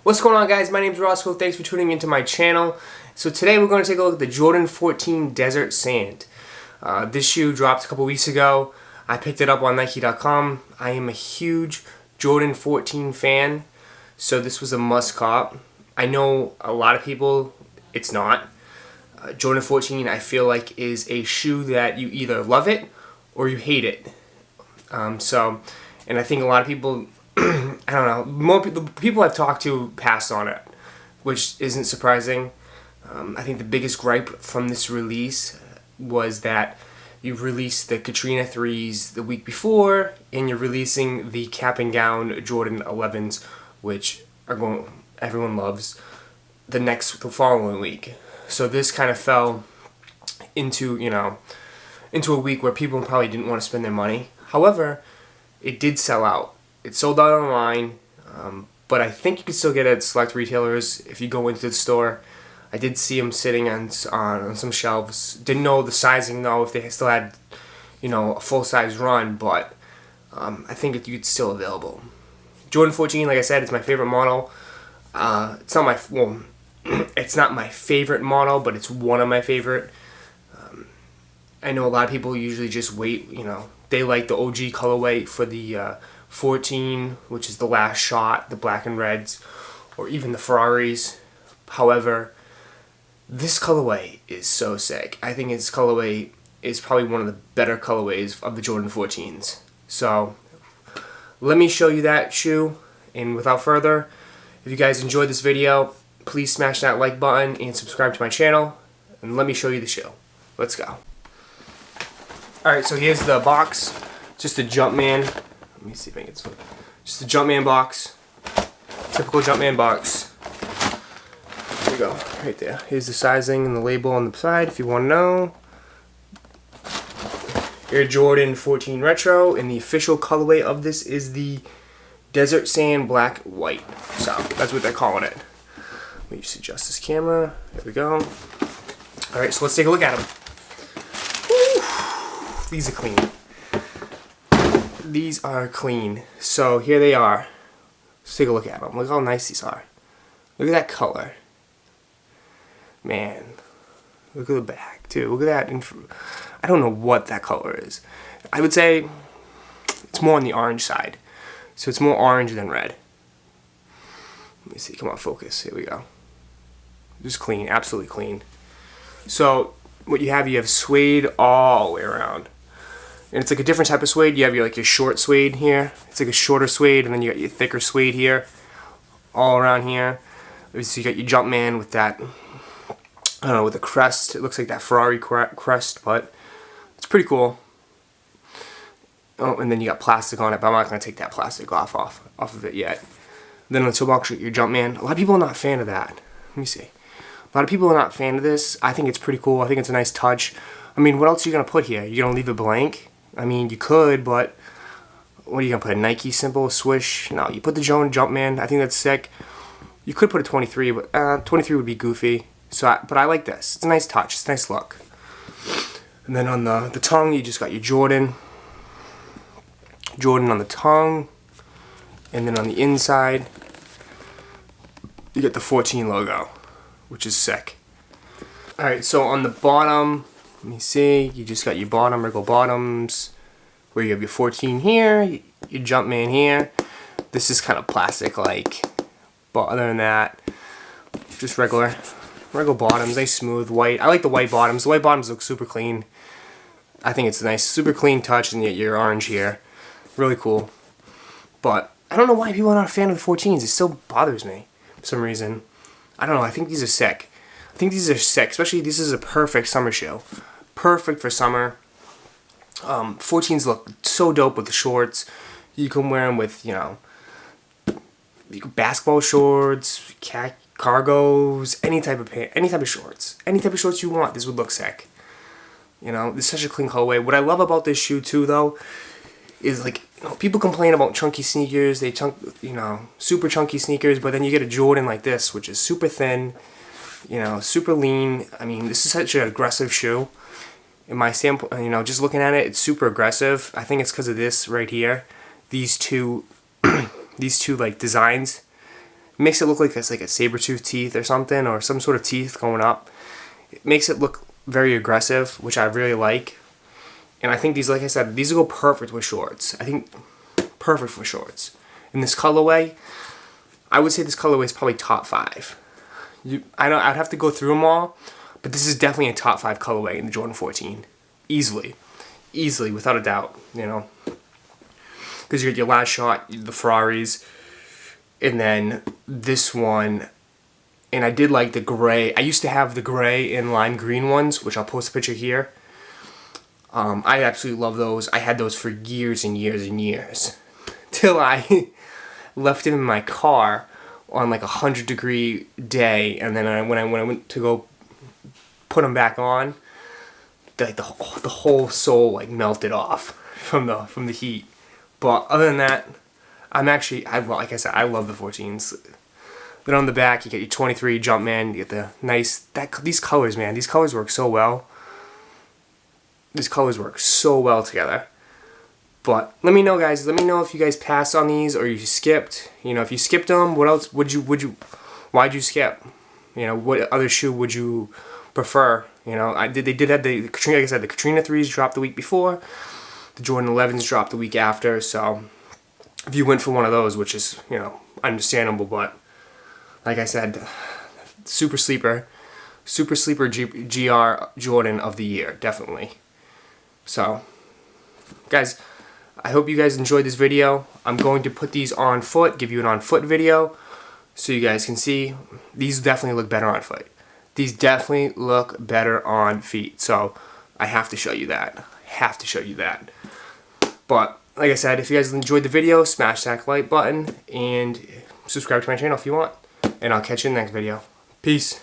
What's going on, guys? My name's Roscoe. Thanks for tuning into my channel. So today we're going to take a look at the Jordan 14 Desert Sand. This shoe dropped a couple weeks ago. I picked it up on Nike.com. I am a huge Jordan 14 fan, so this was a must cop. I know a lot of people it's not. Jordan 14, I feel like, is a shoe that you either love it or you hate it. And I think a lot of people, I don't know, the people I've talked to passed on it, which isn't surprising. I think the biggest gripe from this release was that you released the Katrina 3s the week before, and you're releasing the cap and gown Jordan 11s, which everyone loves, the following week. So this kind of fell into a week where people probably didn't want to spend their money. However, it did sell out. It sold out online, but I think you can still get it at select retailers if you go into the store. I did see them sitting on some shelves. Didn't know the sizing though, if they still had, a full-size run, but I think it's still available. Jordan 14, like I said, it's my favorite model. It's not my favorite model, but it's one of my favorite. I know a lot of people usually just wait, they like the OG colorway for the 14, which is the last shot, the black and reds, or even the Ferraris. However, this colorway is so sick. I think this colorway is probably one of the better colorways of the Jordan 14s. So, let me show you that shoe, and without further, if you guys enjoyed this video, please smash that like button and subscribe to my channel, and let me show you the shoe. Let's go. Alright, so here's the box. Just a Jumpman. Let me see if I can get this. Just a Jumpman box. Typical Jumpman box. There we go. Right there. Here's the sizing and the label on the side if you want to know. Air Jordan 14 Retro, and the official colorway of this is the Desert Sand Black White. So, that's what they're calling it. Let me just adjust this camera. There we go. Alright, so let's take a look at them. These are clean. These are clean. So here they are. Let's take a look at them. Look how nice these are. Look at that color. Man. Look at the back too. Look at that. I don't know what that color is. I would say it's more on the orange side. So it's more orange than red. Let me see. Come on, focus. Here we go. Just clean. Absolutely clean. So what you have suede all the way around. And it's like a different type of suede. You have your short suede here. It's like a shorter suede, and then you got your thicker suede here. All around here. So you got your Jumpman with that, I don't know, with the crest. It looks like that Ferrari crest, but it's pretty cool. Oh, and then you got plastic on it, but I'm not going to take that plastic off of it yet. Then on the toe box, your Jumpman. A lot of people are not a fan of that. Let me see. A lot of people are not a fan of this. I think it's pretty cool. I think it's a nice touch. I mean, what else are you going to put here? You're going to leave it blank? I mean, you could, but what are you going to put? A Nike symbol, swoosh? No, you put the Jumpman. I think that's sick. You could put a 23, but 23 would be goofy. But I like this. It's a nice touch. It's a nice look. And then on the tongue, you just got your Jordan. Jordan on the tongue. And then on the inside, you get the 14 logo, which is sick. Alright, so on the bottom, let me see, you just got your regular bottoms, where you have your 14 here, your Jumpman here. This is kind of plastic-like, but other than that, just regular bottoms, nice smooth, white. I like the white bottoms. The white bottoms look super clean. I think it's a nice, super clean touch, and yet your orange here. Really cool. But I don't know why people are not a fan of the 14s. It still bothers me for some reason. I don't know, I think these are sick. Especially this is a perfect summer shoe. Perfect for summer. 14s look so dope with the shorts. You can wear them with, basketball shorts, cargos, any type of shorts. Any type of shorts you want, this would look sick. It's such a clean colorway. What I love about this shoe too, though, is people complain about chunky sneakers. Super chunky sneakers, but then you get a Jordan like this, which is super thin, super lean. I mean, this is such an aggressive shoe. In my standpoint, just looking at it, it's super aggressive. I think it's because of this right here. These two designs. makes it look like it's like a saber-tooth teeth or something, or some sort of teeth going up. It makes it look very aggressive, which I really like. And I think these, like I said, these will go perfect with shorts. I think perfect for shorts. In this colorway, I would say this colorway is probably top 5. I'd have to go through them all, but this is definitely a top 5 colorway in the Jordan 14. Easily, without a doubt, you know. Because you get your Last Shot, the Ferraris, and then this one. And I did like the gray. I used to have the gray and lime green ones, which I'll post a picture here. I absolutely love those. I had those for years and years and years. Till I left them in my car on like a 100-degree day. And then when I went to go put them back on, the whole sole like melted off from the heat. But other than that, like I said, I love the 14s. Then on the back, you get your 23 Jumpman. You get the nice these colors, man. These colors work so well. These colors work so well together. But let me know, guys. Let me know if you guys passed on these or you skipped. You know, if you skipped them, what else why'd you skip? You know, what other shoe would you prefer? You know, they did have the Katrina. Like I said, the Katrina 3s dropped the week before. The Jordan 11s dropped the week after. So if you went for one of those, which is, you know, understandable, but like I said, super sleeper GR Jordan of the year, definitely. So, guys, I hope you guys enjoyed this video. I'm going to put these on foot, give you an on foot video, so you guys can see. These definitely look better on foot. These definitely look better on feet. So, I have to show you that. But, like I said, if you guys enjoyed the video, smash that like button and subscribe to my channel if you want. And I'll catch you in the next video. Peace.